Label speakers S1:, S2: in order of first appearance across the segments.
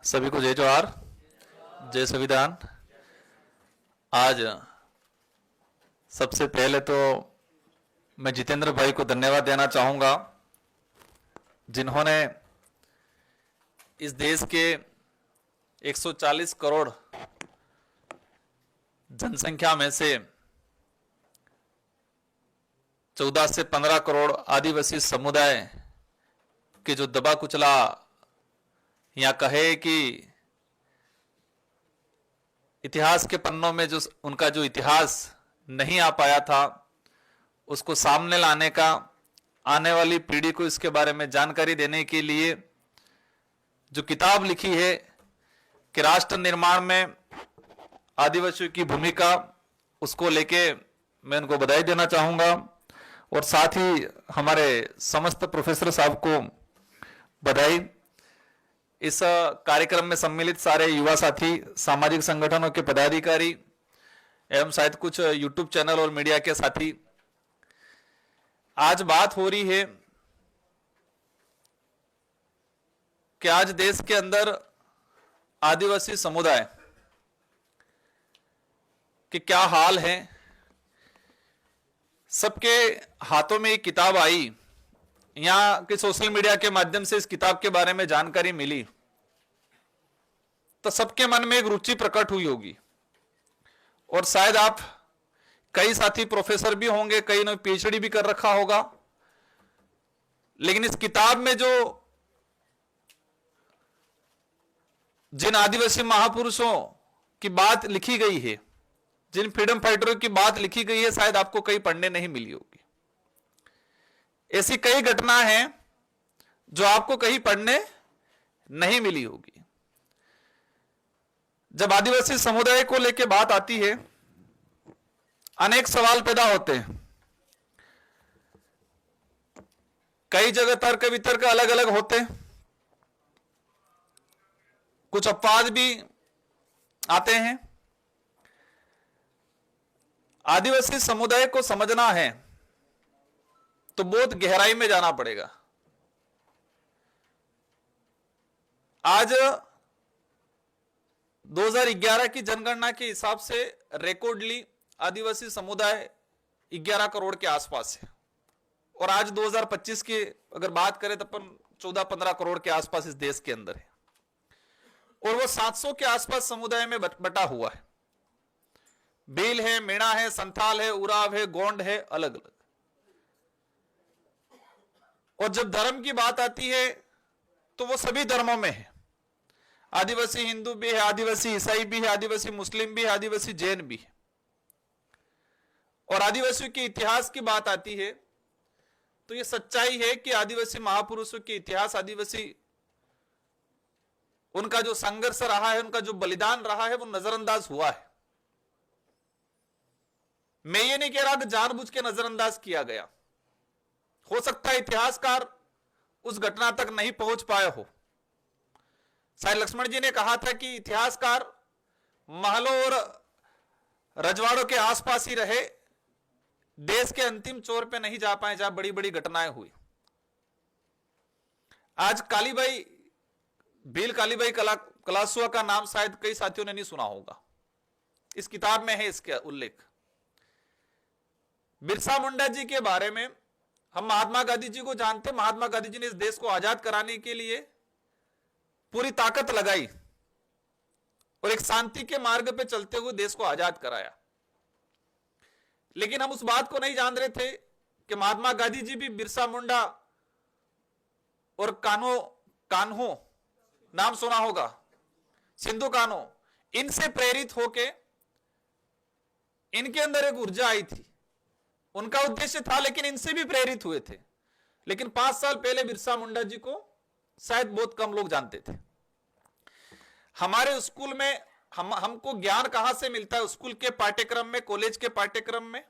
S1: सभी को जय जोहार, जय संविधान। आज सबसे पहले तो मैं जितेंद्र भाई को धन्यवाद देना चाहूंगा, जिन्होंने इस देश के 140 करोड़ जनसंख्या में से 14 से 15 करोड़ आदिवासी समुदाय के जो दबा कुचला या कहे कि इतिहास के पन्नों में जो उनका जो इतिहास नहीं आ पाया था, उसको सामने लाने का, आने वाली पीढ़ी को इसके बारे में जानकारी देने के लिए जो किताब लिखी है कि राष्ट्र निर्माण में आदिवासियों की भूमिका, उसको लेके मैं उनको बधाई देना चाहूंगा। और साथ ही हमारे समस्त प्रोफेसर साहब को बधाई। इस कार्यक्रम में सम्मिलित सारे युवा साथी, सामाजिक संगठनों के पदाधिकारी एवं शायद कुछ यूट्यूब चैनल और मीडिया के साथी, आज बात हो रही है कि आज देश के अंदर आदिवासी समुदाय के क्या हाल है। सबके हाथों में एक किताब आई या कि सोशल मीडिया के माध्यम से इस किताब के बारे में जानकारी मिली, तो सबके मन में एक रुचि प्रकट हुई होगी। और शायद आप कई साथी प्रोफेसर भी होंगे, कई ने पीएचडी भी कर रखा होगा, लेकिन इस किताब में जो जिन आदिवासी महापुरुषों की बात लिखी गई है, जिन फ्रीडम फाइटरों की बात लिखी गई है, शायद आपको कहीं पढ़ने नहीं मिली होगी। ऐसी कई घटना हैं जो आपको कहीं पढ़ने नहीं मिली होगी। जब आदिवासी समुदाय को लेकर बात आती है, अनेक सवाल पैदा होते हैं। कई जगह तर्क वितर्क अलग अलग होते हैं, कुछ अपवाद भी आते हैं। आदिवासी समुदाय को समझना है तो बहुत गहराई में जाना पड़ेगा। आज 2011 की जनगणना के हिसाब से रिकॉर्डली आदिवासी समुदाय 11 करोड़ के आसपास है, और आज 2025 की अगर बात करें तो अपन 14-15 करोड़ के आसपास इस देश के अंदर है, और वो 700 के आसपास समुदाय में बटा हुआ है। भील है, मीणा है, संथाल है, उराव है, गोंड है, अलग अलग। और जब धर्म की बात आती है तो वो सभी धर्मों में है। आदिवासी हिंदू भी है, आदिवासी ईसाई भी है, आदिवासी मुस्लिम भी है, आदिवासी जैन भी है। और आदिवासियों के इतिहास की बात आती है तो ये सच्चाई है कि आदिवासी महापुरुषों के इतिहास, आदिवासी उनका जो संघर्ष रहा है, उनका जो बलिदान रहा है, वो नजरअंदाज हुआ है। मैं ये नहीं कह रहा कि जानबूझ के नजरअंदाज किया गया। हो सकता है इतिहासकार उस घटना तक नहीं पहुंच पाए हो। शायद लक्ष्मण जी ने कहा था कि इतिहासकार महलों और रजवाड़ों के आसपास ही रहे, देश के अंतिम छोर पे नहीं जा पाए जहां बड़ी बड़ी घटनाएं हुई। आज कालीबाई, भील कालीबाई कलासुआ का नाम शायद कई साथियों ने नहीं सुना होगा, इस किताब में है इसके उल्लेख। बिरसा मुंडा जी के बारे में हम महात्मा गांधी जी को जानते। महात्मा गांधी जी ने इस देश को आजाद कराने के लिए पूरी ताकत लगाई और एक शांति के मार्ग पे चलते हुए देश को आजाद कराया। लेकिन हम उस बात को नहीं जान रहे थे कि महात्मा गांधी जी भी बिरसा मुंडा और कान्हो नाम सुना होगा, सिंधु कान्हो, इनसे प्रेरित होके इनके अंदर एक ऊर्जा आई थी। उनका उद्देश्य था, लेकिन इनसे भी प्रेरित हुए थे। लेकिन 5 साल पहले बिरसा मुंडा जी को शायद बहुत कम लोग जानते थे। हमारे स्कूल में हमको ज्ञान कहां से मिलता है? स्कूल के पाठ्यक्रम में, कॉलेज के पाठ्यक्रम में।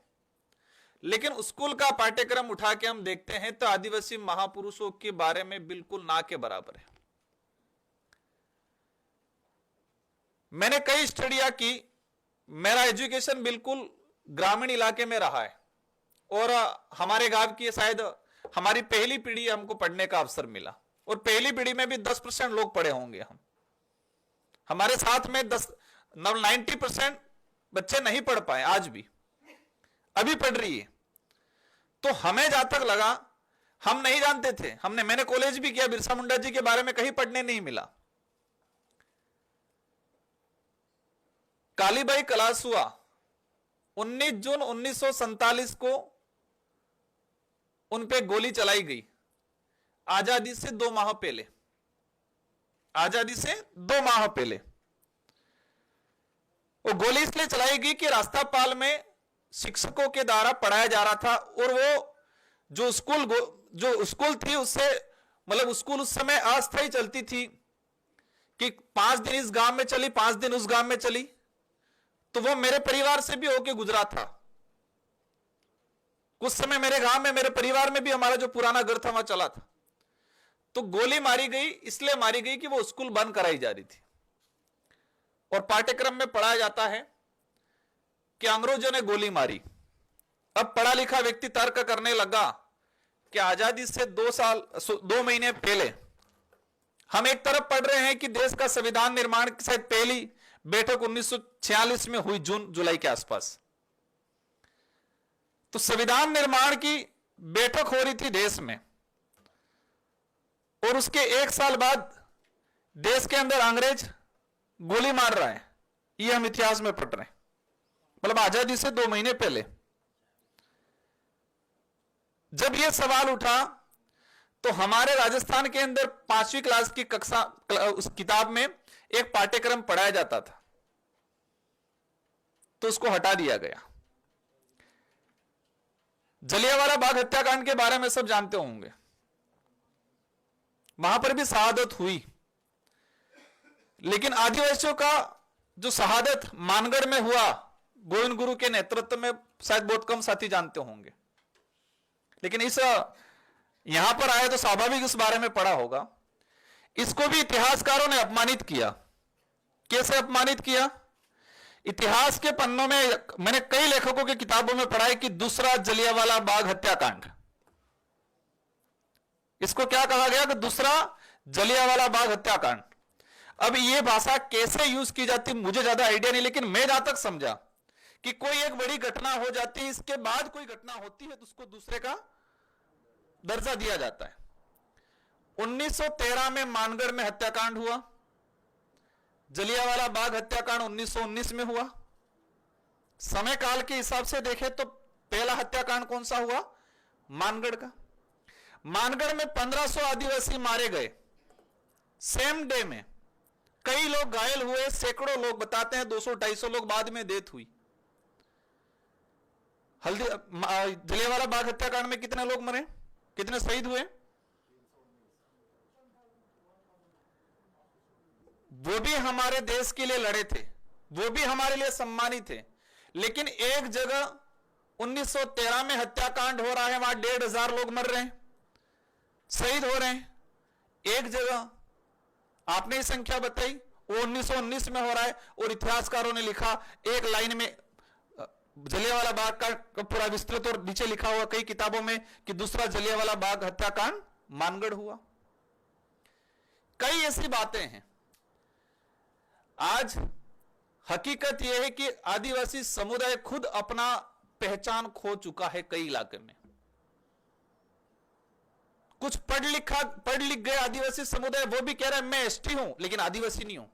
S1: लेकिन स्कूल का पाठ्यक्रम उठा के हम देखते हैं तो आदिवासी महापुरुषों के बारे में बिल्कुल ना के बराबर है। मैंने कई स्टडियां की, मेरा एजुकेशन बिल्कुल ग्रामीण इलाके में रहा है, और हमारे गांव की शायद हमारी पहली पीढ़ी हमको पढ़ने का अवसर मिला, और पहली पीढ़ी में भी 10% लोग पढ़े होंगे हम। हमारे साथ में 90% बच्चे नहीं पढ़ पाए, आज भी अभी पढ़ रही है। तो हमें जहां तक लगा, हम नहीं जानते थे, मैंने कॉलेज भी किया, बिरसा मुंडा जी के बारे में कहीं पढ़ने नहीं मिला। कालीबाई कलासुआ 19 जून 1947 को उन पे गोली चलाई गई, आजादी से 2 माह पहले, आजादी से 2 माह पहले। वो गोली इसलिए चलाई गई कि रास्तापाल में शिक्षकों के द्वारा पढ़ाया जा रहा था, और वो जो स्कूल थी उससे मतलब स्कूल उस समय अस्थायी चलती थी कि 5 दिन इस गांव में चली, 5 दिन उस गांव में चली। तो वो मेरे परिवार से भी होके गुजरा था। कुछ समय मेरे गांव में, मेरे परिवार में भी हमारा जो पुराना घर था वहां चला था। तो गोली मारी गई, इसलिए मारी गई कि वो स्कूल बंद कराई जा रही थी, और पाठ्यक्रम में पढ़ाया जाता है कि अंग्रेजों ने गोली मारी। अब पढ़ा लिखा व्यक्ति तर्क करने लगा कि आजादी से 2 महीने पहले हम एक तरफ पढ़ रहे हैं कि देश का संविधान निर्माण की शायद पहली बैठक 1946 में हुई, जून जुलाई के आसपास। तो संविधान निर्माण की बैठक हो रही थी देश में, और उसके 1 साल बाद देश के अंदर अंग्रेज गोली मार रहा है। ये हम इतिहास में पढ़ रहे हैं, मतलब आजादी से 2 महीने पहले। जब यह सवाल उठा तो हमारे राजस्थान के अंदर 5वीं क्लास की कक्षा उस किताब में एक पाठ्यक्रम पढ़ाया जाता था, तो उसको हटा दिया गया। जलियांवाला बाग हत्याकांड के बारे में सब जानते होंगे, वहां पर भी शहादत हुई, लेकिन आदिवासियों का जो शहादत मानगढ़ में हुआ गोविंद गुरु के नेतृत्व में, शायद बहुत कम साथी जानते होंगे। लेकिन इस यहां पर आए तो स्वाभाविक इस बारे में पढ़ा होगा। इसको भी इतिहासकारों ने अपमानित किया। कैसे अपमानित किया? इतिहास के पन्नों में मैंने कई लेखकों की किताबों में पढ़ा है कि दूसरा जलियांवाला बाग हत्याकांड, इसको क्या कहा गया कि दूसरा जलियांवाला बाग हत्याकांड। अब ये भाषा कैसे यूज की जाती मुझे ज्यादा आइडिया नहीं, लेकिन मैं जहां तक समझा कि कोई एक बड़ी घटना हो जाती है, इसके बाद कोई घटना होती है तो उसको दूसरे का दर्जा दिया जाता है। 1913 में मानगढ़ में हत्याकांड हुआ, जलियांवाला बाग हत्याकांड 1919 में हुआ। समय काल के हिसाब से देखें तो पहला हत्याकांड कौन सा हुआ? मानगढ़ का। मानगढ़ में 1500 आदिवासी मारे गए सेम डे में। कई लोग घायल हुए, सैकड़ों लोग, बताते हैं 200-250 लोग बाद में डेथ हुई। जलियांवाला बाग हत्याकांड में कितने लोग मरे, कितने शहीद हुए? वो भी हमारे देश के लिए लड़े थे, वो भी हमारे लिए सम्मानित थे। लेकिन एक जगह 1913 में हत्याकांड हो रहा है, वहां 1500 लोग मर रहे हैं, शहीद हो रहे हैं। एक जगह आपने ही संख्या बताई, वो 1919 में हो रहा है, और इतिहासकारों ने लिखा एक लाइन में जलियांवाला बाग का पूरा विस्तृत, और नीचे लिखा हुआ कई किताबों में कि दूसरा जलियांवाला बाग हत्याकांड मानगढ़ हुआ। कई ऐसी बातें हैं। आज हकीकत यह है कि आदिवासी समुदाय खुद अपना पहचान खो चुका है कई इलाके में। कुछ पढ़ लिख गए आदिवासी समुदाय, वो भी कह रहा है मैं एसटी हूं लेकिन आदिवासी नहीं हूं।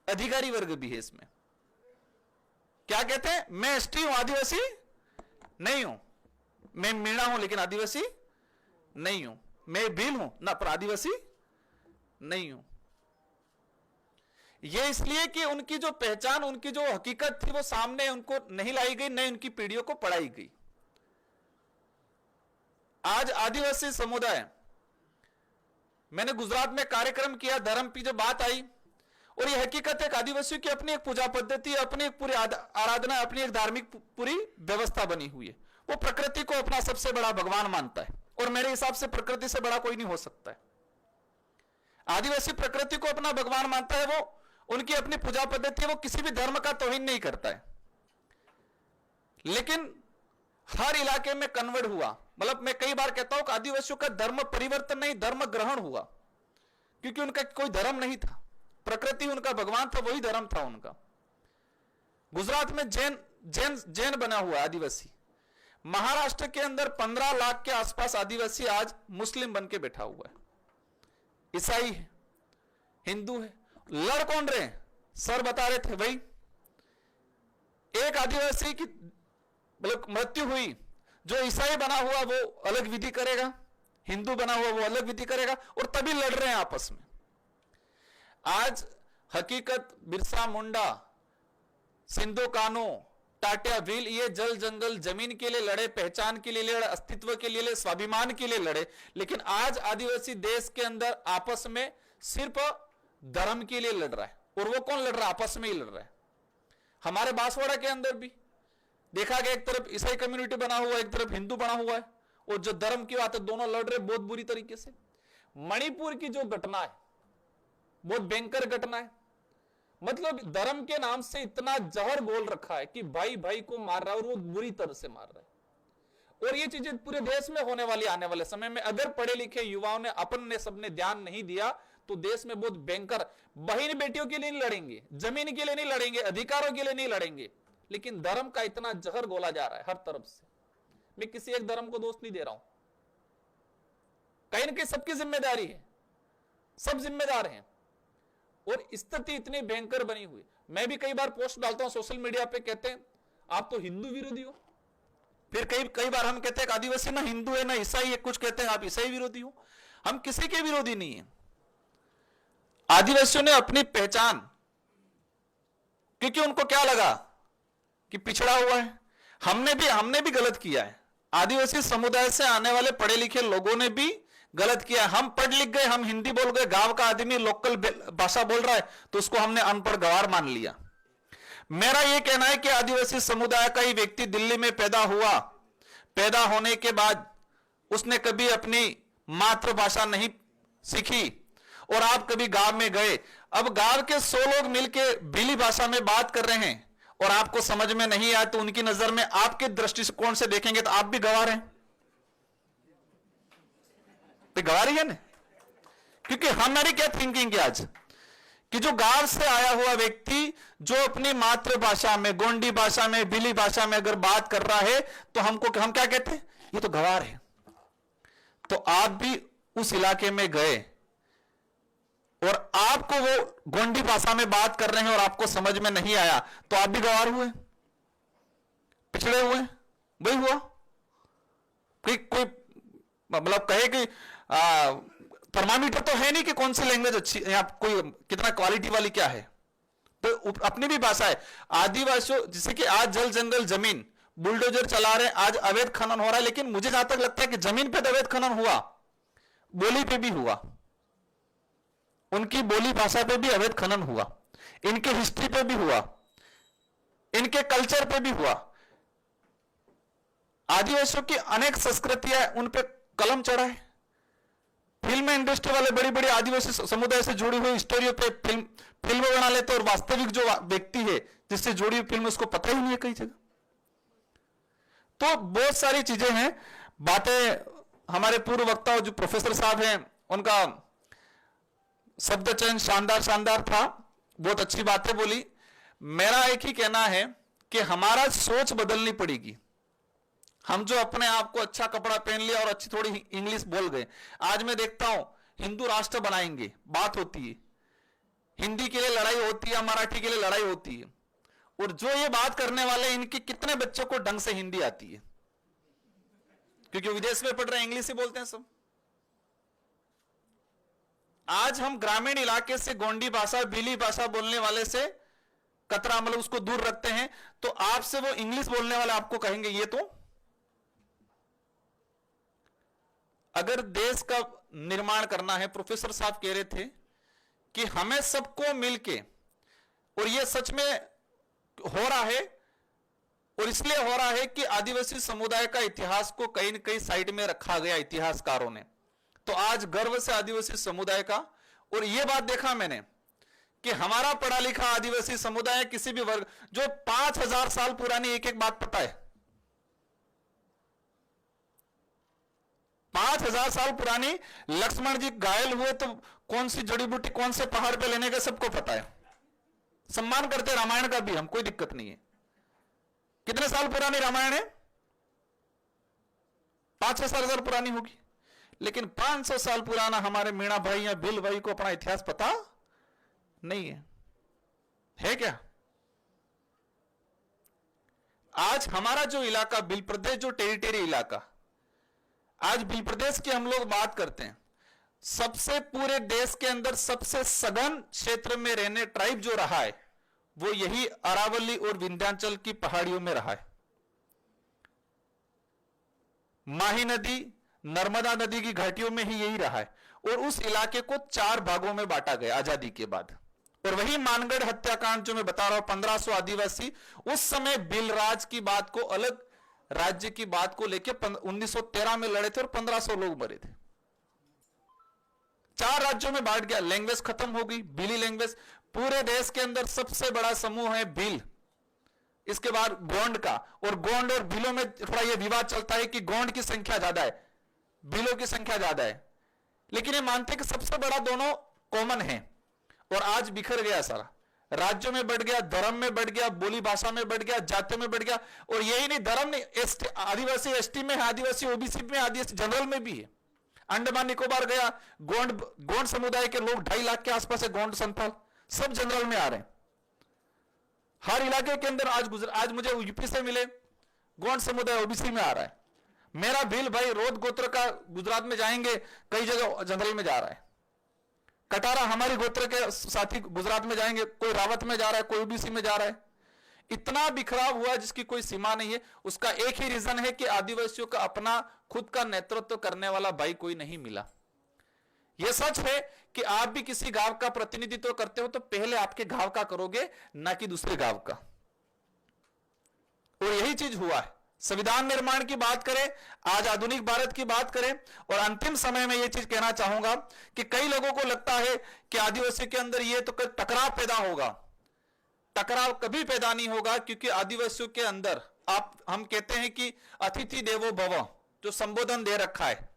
S1: अधिकारी वर्ग भी है इसमें। क्या कहते हैं? मैं एसटी हूं, आदिवासी नहीं हूं। मैं मीणा हूं लेकिन आदिवासी नहीं हूं। मैं भील हूं ना, पर आदिवासी नहीं हूं। यह इसलिए कि उनकी जो पहचान, उनकी जो हकीकत थी वो सामने उनको नहीं लाई गई, नहीं उनकी पीढ़ियों को पढ़ाई गई। आज आदिवासी समुदाय, मैंने गुजरात में कार्यक्रम किया, धर्म की जो बात आई, और यह हकीकत है कि आदिवासियों की अपनी एक पूजा पद्धति, अपनी एक पूरी आराधना, अपनी एक धार्मिक पूरी व्यवस्था बनी हुई है। वो प्रकृति को अपना सबसे बड़ा भगवान मानता है, और मेरे हिसाब से प्रकृति से बड़ा कोई नहीं हो सकता है। आदिवासी प्रकृति को अपना भगवान मानता है, वो उनकी अपनी पूजा पद्धति है, वो किसी भी धर्म का तौहीन नहीं करता है। लेकिन हर इलाके में कन्वर्ट हुआ, मतलब मैं कई बार कहता हूं कि आदिवासियों का धर्म परिवर्तन नहीं, धर्म ग्रहण हुआ, क्योंकि उनका कोई धर्म नहीं था। प्रकृति उनका भगवान था, वही धर्म था उनका। गुजरात में जैन बना हुआ आदिवासी। महाराष्ट्र के अंदर 15 लाख के आसपास आदिवासी आज मुस्लिम बन के बैठा हुआ है, ईसाई है, हिंदू है। लड़ कौन रहे? सर बता रहे थे भाई, एक आदिवासी की मतलब मृत्यु हुई, जो ईसाई बना हुआ वो अलग विधि करेगा, हिंदू बना हुआ वो अलग विधि करेगा, और तभी लड़ रहे हैं आपस में। आज हकीकत बिरसा मुंडा, सिंधु कान्हू, टाटिया भील, ये जल जंगल जमीन के लिए लड़े, पहचान के लिए लड़े, अस्तित्व के लिए लड़े, स्वाभिमान के लिए लड़े। लेकिन आज आदिवासी देश के अंदर आपस में सिर्फ धर्म के लिए लड़ रहा है, और वो कौन लड़ रहा है? आपस में ही लड़ रहा है। हमारे बांसवाड़ा के अंदर भी देखा गया, एक तरफ ईसाई कम्युनिटी बना हुआ है, एक तरफ हिंदू बना हुआ है, और जो धर्म की बात है दोनों लड़ रहे बहुत बुरी तरीके से। मणिपुर की जो घटना है बहुत भयंकर घटना है। मतलब धर्म के नाम से इतना जहर घोल रखा है कि भाई भाई को मार रहा है, और वो बुरी तरह से मार रहा है। और ये चीजें पूरे देश में होने वाली आने वाले समय में, अगर पढ़े लिखे युवाओं ने अपन ने सबने ध्यान नहीं दिया तो देश में बहुत भयंकर। बहन बेटियों के लिए नहीं लड़ेंगे, जमीन के लिए नहीं लड़ेंगे, अधिकारों के लिए नहीं लड़ेंगे, लेकिन धर्म का इतना जहर घोला जा रहा है हर तरफ से। मैं किसी एक धर्म को दोष नहीं दे रहा हूं, कहीं ना कहीं सबकी जिम्मेदारी है, सब जिम्मेदार हैं। और स्थिति इतनी भयंकर बनी हुई। मैं भी कई बार पोस्ट डालता हूं सोशल मीडिया पे, कहते हैं आप तो हिंदू विरोधी हो। फिर कई बार हम कहते हैं आदिवासी ना हिंदू है ना ईसाई है, कुछ कहते हैं आप ईसाई विरोधी हो। हम किसी के विरोधी नहीं है। आदिवासियों ने अपनी पहचान, क्योंकि उनको क्या लगा कि पिछड़ा हुआ है, हमने भी गलत किया है। आदिवासी समुदाय से आने वाले पढ़े लिखे लोगों ने भी गलत किया। हम पढ़ लिख गए, हम हिंदी बोल गए, गांव का आदमी लोकल भाषा बोल रहा है तो उसको हमने अनपढ़ गवार मान लिया। मेरा यह कहना है कि आदिवासी समुदाय का ही व्यक्ति दिल्ली में पैदा हुआ, पैदा होने के बाद उसने कभी अपनी मातृभाषा नहीं सीखी, और आप कभी गांव में गए, अब गांव के 100 लोग मिलकर भीली भाषा में बात कर रहे हैं और आपको समझ में नहीं आया, तो उनकी नजर में आपके दृष्टिकोण से देखेंगे तो आप भी गवार हैं, तो गवार ही है ना। क्योंकि हमारी क्या थिंकिंग है आज कि जो गांव से आया हुआ व्यक्ति जो अपनी मातृभाषा में, गोंडी भाषा में, भीली भाषा में अगर बात कर रहा है तो हम क्या कहते हैं? ये तो गवार है। तो आप भी उस इलाके में गए और आपको वो गोंडी भाषा में बात कर रहे हैं और आपको समझ में नहीं आया, तो आप भी गवार हुए, पिछड़े हुए, वही हुआ। कोई मतलब कहे कि थर्मामीटर तो है नहीं कि कौन सी लैंग्वेज अच्छी है, कोई कितना क्वालिटी वाली क्या है, तो अपनी भी भाषा है। आदिवासियों जैसे कि आज जल जंगल जमीन बुलडोजर चला रहे हैं, आज अवैध खनन हो रहा है, लेकिन मुझे जहां तक लगता है कि जमीन पे तो अवैध खनन हुआ, बोली पे भी हुआ, उनकी बोली भाषा पे भी अवैध खनन हुआ, इनके हिस्ट्री पे भी हुआ, इनके कल्चर पे भी हुआ। आदिवासियों की अनेक संस्कृतियां उन पे कलम चढ़ा है। फिल्म इंडस्ट्री वाले बड़ी बड़ी आदिवासी समुदाय से जुड़ी हुई स्टोरियों पे फिल्म बना लेते, और वास्तविक जो व्यक्ति है जिससे जुड़ी हुई फिल्म उसको पता ही नहीं है कई जगह। तो बहुत सारी चीजें हैं, बातें। हमारे पूर्व वक्ता जो प्रोफेसर साहब हैं उनका शब्द चयन शानदार था, बहुत अच्छी बातें बोली। मेरा एक ही कहना है कि हमारा सोच बदलनी पड़ेगी। हम जो अपने आप को अच्छा कपड़ा पहन लिया और अच्छी थोड़ी इंग्लिश बोल गए, आज मैं देखता हूं हिंदू राष्ट्र बनाएंगे, बात होती है, हिंदी के लिए लड़ाई होती है, मराठी के लिए लड़ाई होती है, और जो ये बात करने वाले इनके कितने बच्चों को ढंग से हिंदी आती है, क्योंकि विदेश में पढ़ रहे हैं, इंग्लिश ही बोलते हैं सब। आज हम ग्रामीण इलाके से गोंडी भाषा, भीली भाषा बोलने वाले से कतरा, मतलब उसको दूर रखते हैं, तो आपसे वो इंग्लिश बोलने वाले आपको कहेंगे ये तो। अगर देश का निर्माण करना है, प्रोफेसर साहब कह रहे थे कि हमें सबको मिलके, और ये सच में हो रहा है, और इसलिए हो रहा है कि आदिवासी समुदाय का इतिहास को कहीं न कहीं साइड में रखा गया इतिहासकारों ने। तो आज गर्व से आदिवासी समुदाय का, और यह बात देखा मैंने कि हमारा पढ़ा लिखा आदिवासी समुदाय किसी भी वर्ग, जो 5000 साल पुरानी एक एक बात पता है, 5000 साल पुरानी। लक्ष्मण जी घायल हुए तो कौन सी जड़ी बूटी कौन से पहाड़ पे लेने का सबको पता है। सम्मान करते रामायण का भी हम, कोई दिक्कत नहीं है। कितने साल पुरानी रामायण है? 5-6 साल पुरानी होगी। लेकिन 500 साल पुराना हमारे मीणा भाई या भिल भाई को अपना इतिहास पता नहीं है क्या? आज हमारा जो इलाका भिल प्रदेश, जो टेरिटरी इलाका, आज भिल प्रदेश की हम लोग बात करते हैं, सबसे पूरे देश के अंदर सबसे सघन क्षेत्र में रहने ट्राइब जो रहा है वो यही अरावली और विंध्याचल की पहाड़ियों में रहा है। माही नदी, नर्मदा नदी की घाटियों में ही यही रहा है। और उस इलाके को 4 भागों में बांटा गया आजादी के बाद। और वही मानगढ़ हत्याकांड जो मैं बता रहा हूं, 1500 आदिवासी उस समय भिल राज की बात को, अलग राज्य की बात को लेकर 1913 में लड़े थे और 1500 लोग मरे थे। 4 राज्यों में बांट गया। लैंग्वेज खत्म हो गई, भिली लैंग्वेज। पूरे देश के अंदर सबसे बड़ा समूह है भिल, इसके बाद गोंड का। और गोंड और भिलों में थोड़ा यह विवाद चलता है कि गोंड की संख्या ज्यादा है, भिलों की संख्या ज्यादा है। लेकिन ये मानते कि सबसे बड़ा दोनों कॉमन है। और आज बिखर गया सारा, राज्यों में बढ़ गया, धर्म में बढ़ गया, बोली भाषा में बढ़ गया, जाति में बढ़ गया। और यही नहीं, धर्म नहीं, आदिवासी एसटी में है, आदिवासी ओबीसी में, आदिवासी जनरल में भी है। अंडमान निकोबार गया, गोंड समुदाय के लोग 2.5 लाख के आसपास है, गोंड संथाल सब जनरल में आ रहे हैं। हर इलाके के अंदर आज मुझे यूपी से मिले, गोंड समुदाय ओबीसी में आ रहा है। मेरा भील भाई रोद गोत्र का गुजरात में जाएंगे, कई जगह जनरल में जा रहा है। कटारा हमारी गोत्र के साथी गुजरात में जाएंगे, कोई रावत में जा रहा है, कोई ओबीसी में जा रहा है। इतना बिखराव हुआ जिसकी कोई सीमा नहीं है। उसका एक ही रीजन है कि आदिवासियों का अपना खुद का नेतृत्व करने वाला भाई कोई नहीं मिला। यह सच है कि आप भी किसी गांव का प्रतिनिधित्व करते हो तो पहले आपके गांव का करोगे, ना कि दूसरे गांव का। और यही चीज हुआ है। संविधान निर्माण की बात करें, आज आधुनिक भारत की बात करें, और अंतिम समय में यह चीज कहना चाहूंगा कि कई लोगों को लगता है कि आदिवासी के अंदर यह तो टकराव पैदा होगा। टकराव कभी पैदा नहीं होगा, क्योंकि आदिवासियों के अंदर हम कहते हैं कि अतिथि देवो भव जो संबोधन दे रखा है,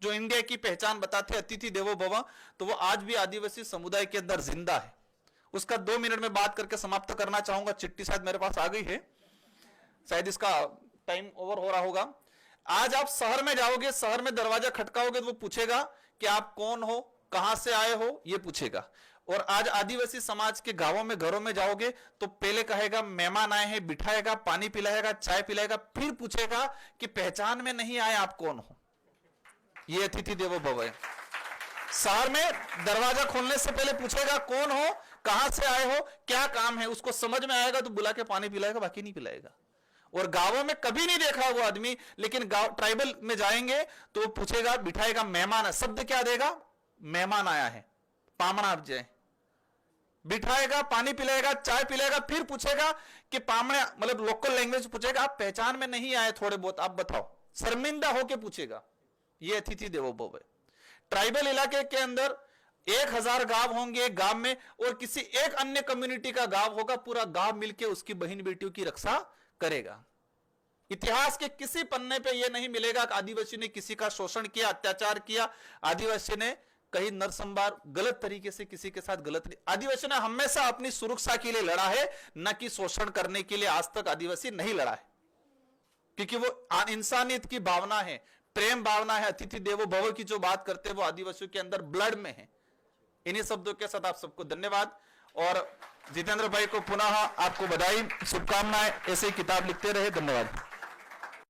S1: जो इंडिया की पहचान बताते हैं अतिथि देवो भव, तो वो आज भी आदिवासी समुदाय के अंदर जिंदा है। उसका 2 मिनट में बात करके समाप्त करना चाहूंगा। चिट्ठी शायद मेरे पास आ गई है, शायद इसका टाइम ओवर हो रहा होगा। आज आप शहर में जाओगे, शहर में दरवाजा खटकाओगे तो वो पूछेगा कि आप कौन हो, कहां से आए हो, ये पूछेगा। और आज आदिवासी समाज के गांवों में, घरों में जाओगे तो पहले कहेगा मेहमान आए हैं, बिठाएगा, पानी पिलाएगा, चाय पिलाएगा, फिर पूछेगा कि पहचान में नहीं आए आप कौन हो। ये अतिथि देवो भव है। शहर में दरवाजा खोलने से पहले पूछेगा कौन हो, कहां से आए हो, क्या काम है। उसको समझ में आएगा तो बुला के पानी पिलाएगा, बाकी नहीं पिलाएगा। और गांवों में कभी नहीं देखा वो आदमी, लेकिन गांव ट्राइबल में जाएंगे तो वो पूछेगा, बिठाएगा, मेहमान है। शब्द क्या देगा? मेहमान आया है, पामना आप जाए, बिठाएगा, पानी पिलाएगा, चाय पिलाएगा, फिर पूछेगा कि पामने मतलब लोकल लैंग्वेज पूछेगा, आप पहचान में नहीं आए थोड़े बहुत, आप बताओ, शर्मिंदा होके पूछेगा। ये अतिथि देवो भव है। ट्राइबल इलाके के अंदर 1000 गांव होंगे एक गांव में, और किसी एक अन्य कम्युनिटी का गांव होगा, पूरा गांव मिलकर उसकी बहन बेटियों की रक्षा करेगा। इतिहास के किसी पन्ने पे यह नहीं मिलेगा कि आदिवासी ने किसी का शोषण किया, अत्याचार किया, आदिवासी ने कहीं नरसंहार गलत तरीके से किसी के साथ गलत नहीं। आदिवासी ने हमेशा अपनी सुरक्षा के लिए लड़ा है, न कि शोषण करने के लिए। आज तक आदिवासी नहीं लड़ा है, क्योंकि वो इंसानियत की भावना है, प्रेम भावना है। अतिथि देवो भव की जो बात करते हैं वो आदिवासियों के अंदर ब्लड में है। इन्हीं शब्दों के साथ आप सबको धन्यवाद, और जितेंद्र भाई को पुनः आपको बधाई, शुभकामनाएं। ऐसे ही किताब लिखते रहे। धन्यवाद।